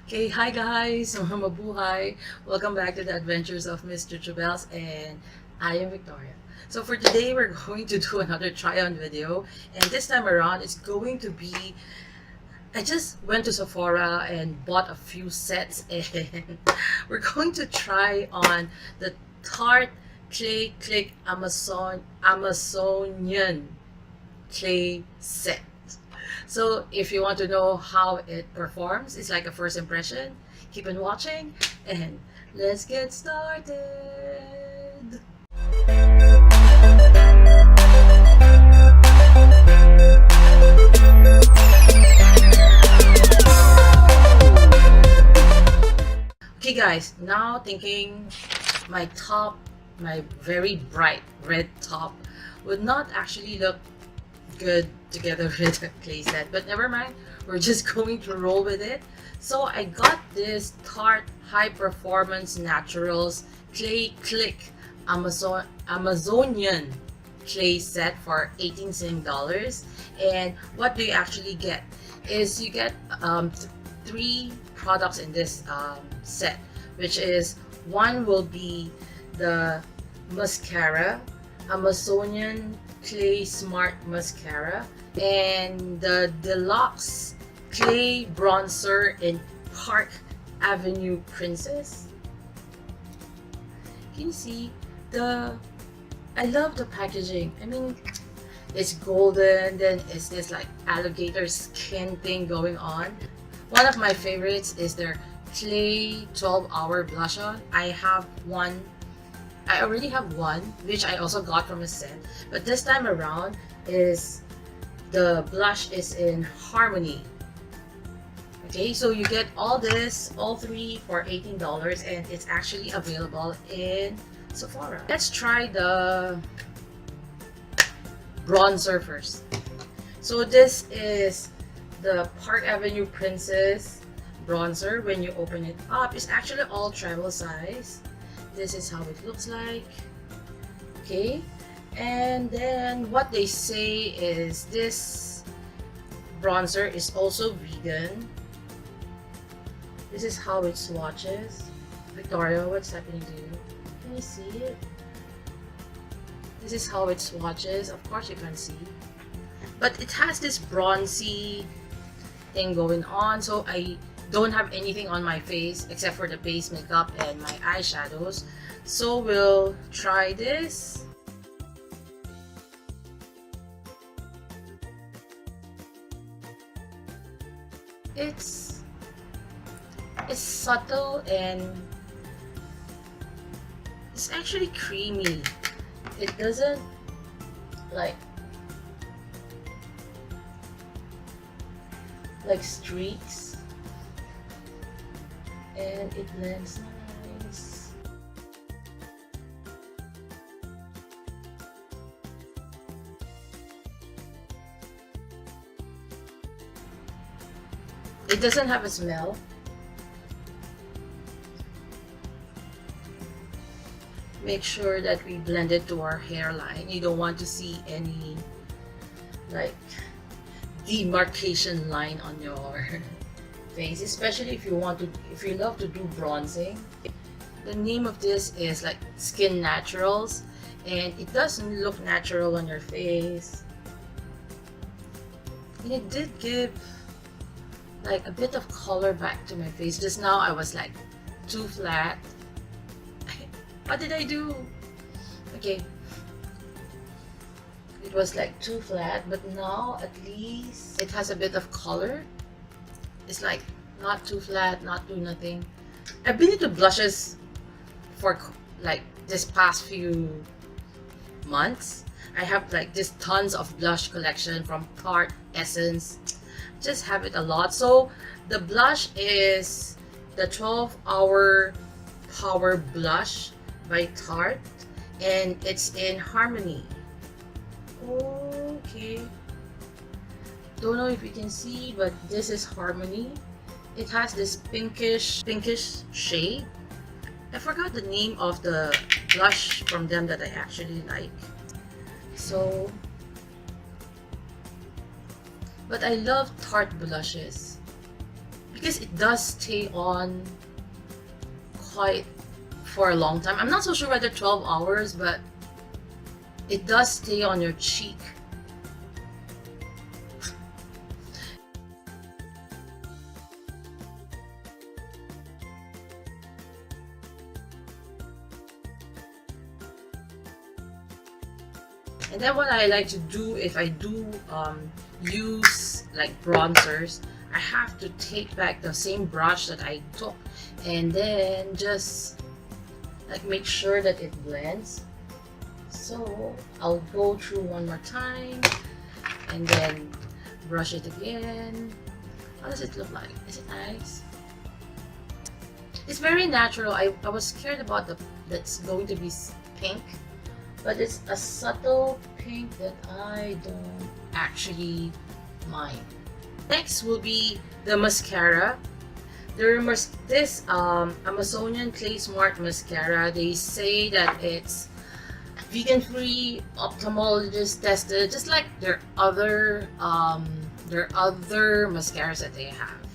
Okay, hi guys, mabuhay. Welcome back to the adventures of Miss Chuchubells, and I am Victoria. So for today, we're going to do another try-on video, and this time around, it's going to be. I just went to Sephora and bought a few sets, and we're going to try on the Tarte Clay Clique Amazonian clay set. So if you want to know how it performs, it's like a first impression. Keep on watching and let's get started. Okay guys, now thinking my top, my very bright red top would not actually look good together with a clay set, but never mind, we're just going to roll with it. So I got this Tarte High Performance Naturals Clay Clique Amazonian clay set for $18. And what do you actually get is you get three products in this set, which is one will be the mascara, Amazonian Clay Smart Mascara, and the Deluxe Clay Bronzer in Park Avenue Princess. Can you see I love the packaging. I mean, it's golden, then it's this like alligator skin thing going on. One of my favorites is their Clay 12-hour blush on. I already have one, which I also got from a set, but this time around is the blush is in Harmony. Okay, so you get all three for $18, and it's actually available in Sephora. Let's try the bronzer first. So this is the Park Avenue Princess bronzer. When you open it up, it's actually all travel size. This is how it looks like. Okay, and then what they say is this bronzer is also vegan. This is how it swatches. Victoria, what's happening to you? Can you see it? This is how it swatches. Of course you can see, but it has this bronzy thing going on, so I don't have anything on my face except for the base makeup and my eyeshadows. So we'll try this. It's subtle and it's actually creamy. It doesn't like streaks, and it blends nice. It doesn't have a smell. Make sure that we blend it to our hairline. You don't want to see any like demarcation line on your face, especially if you love to do bronzing. The name of this is like Skin Naturals, and it doesn't look natural on your face. And it did give like a bit of color back to my face. Just now I was like too flat. What did I do? Okay, it was like too flat, but now at least it has a bit of color. It's like not too flat, not too nothing. I've been into blushes for like this past few months. I have like this tons of blush collection from Tarte, Essence. Just have it a lot. So the blush is the 12-hour Power Blush by Tarte, and it's in Harmony. Okay, don't know if you can see, but this is Harmony. It has this pinkish shade. I forgot the name of the blush from them that I actually like. So, but I love Tarte blushes because it does stay on quite for a long time. I'm not so sure whether 12 hours, but it does stay on your cheek. And then what I like to do if I do use like bronzers, I have to take back the same brush that I took and then just like make sure that it blends. So I'll go through one more time and then brush it again. How does it look like? Is it nice? It's very natural. I was scared about that's going to be pink, but it's a subtle pink that I don't actually mind. Next will be the mascara. This Amazonian Clay Smart Mascara, they say that it's vegan free, ophthalmologist tested, just like their other mascaras that they have.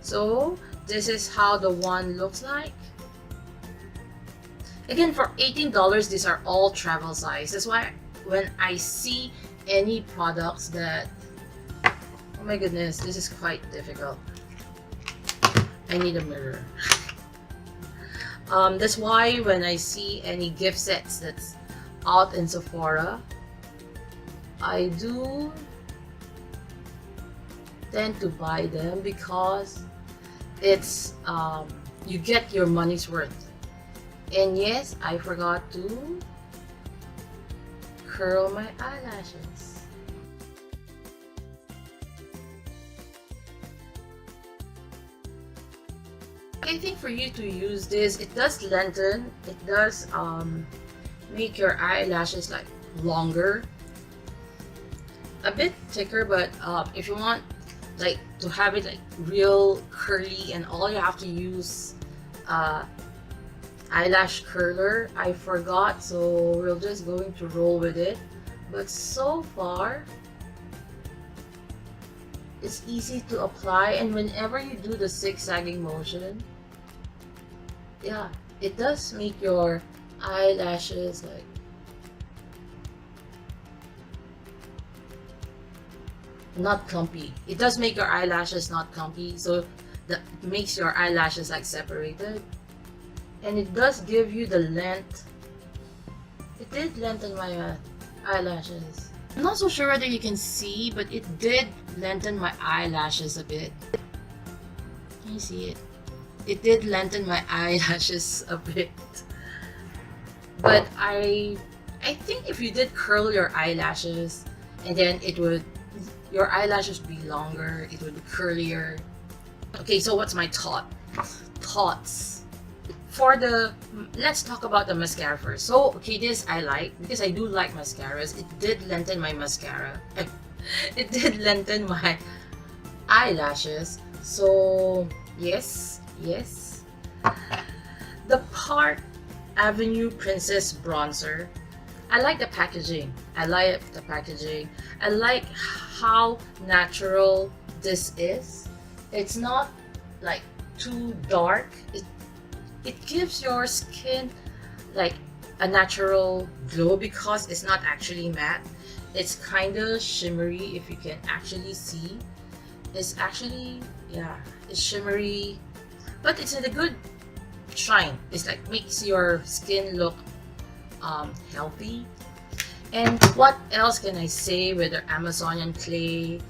So this is how the one looks like. Again, for $18, these are all travel size. That's why when I see any products that, oh my goodness, this is quite difficult. I need a mirror. That's why when I see any gift sets that's out in Sephora, I do tend to buy them because it's you get your money's worth. And yes, I forgot to curl my eyelashes. I think for you to use this, it does lengthen, it does make your eyelashes like longer, a bit thicker, but if you want like to have it like real curly and all, you have to use eyelash curler. I forgot, so we're just going to roll with it. But so far, it's easy to apply, and whenever you do the zigzagging motion, yeah, it does make your eyelashes like not clumpy. It does make your eyelashes not clumpy, so that makes your eyelashes like separated. And it does give you the length. It did lengthen my eyelashes. I'm not so sure whether you can see, but it did lengthen my eyelashes a bit. Can you see it? It did lengthen my eyelashes a bit. But I think if you did curl your eyelashes and then your eyelashes would be longer, it would be curlier. Okay, so what's my thoughts? Let's talk about the mascara first. So, okay, this I like because I do like mascaras. It did lengthen my mascara. It did lengthen my eyelashes. So, yes. The Park Avenue Princess Bronzer. I like the packaging. I like how natural this is. It's not like too dark. It gives your skin like a natural glow because it's not actually matte. It's kind of shimmery, if you can actually see. It's actually, yeah, it's shimmery, but it's in a good shine. It's like makes your skin look healthy. And what else can I say with their Amazonian Clay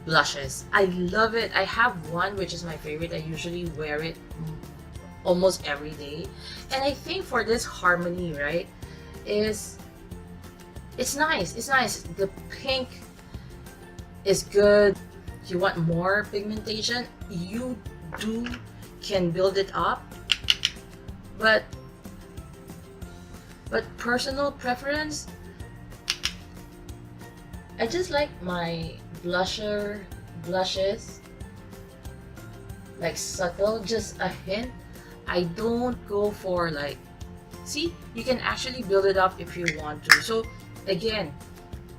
blushes? I love it. I have one which is my favorite. I usually wear it almost every day, and I think for this harmony, right, it's nice. The pink is good. If you want more pigmentation, you can build it up, but personal preference, I just like my blushes like subtle, just a hint. I don't go for like, see, you can actually build it up if you want to. So again,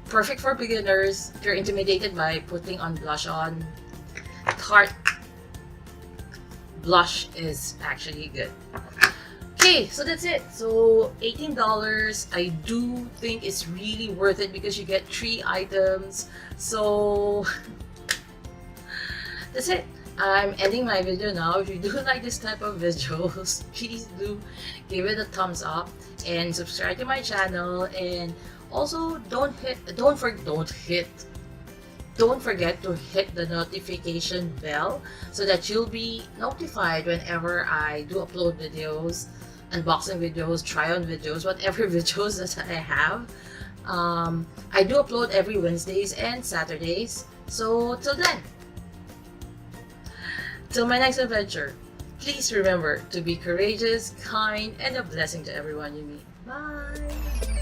perfect for beginners. If you're intimidated by putting on blush on, blush is actually good. Okay, so that's it. So $18, I do think it's really worth it because you get 3 items. So that's it. I'm ending my video now. If you do like this type of videos, please do give it a thumbs up and subscribe to my channel. And also don't forget to hit the notification bell so that you'll be notified whenever I do upload videos, unboxing videos, try on videos, whatever videos that I have. I do upload every Wednesdays and Saturdays. So till then, till my next adventure, please remember to be courageous, kind, and a blessing to everyone you meet. Bye!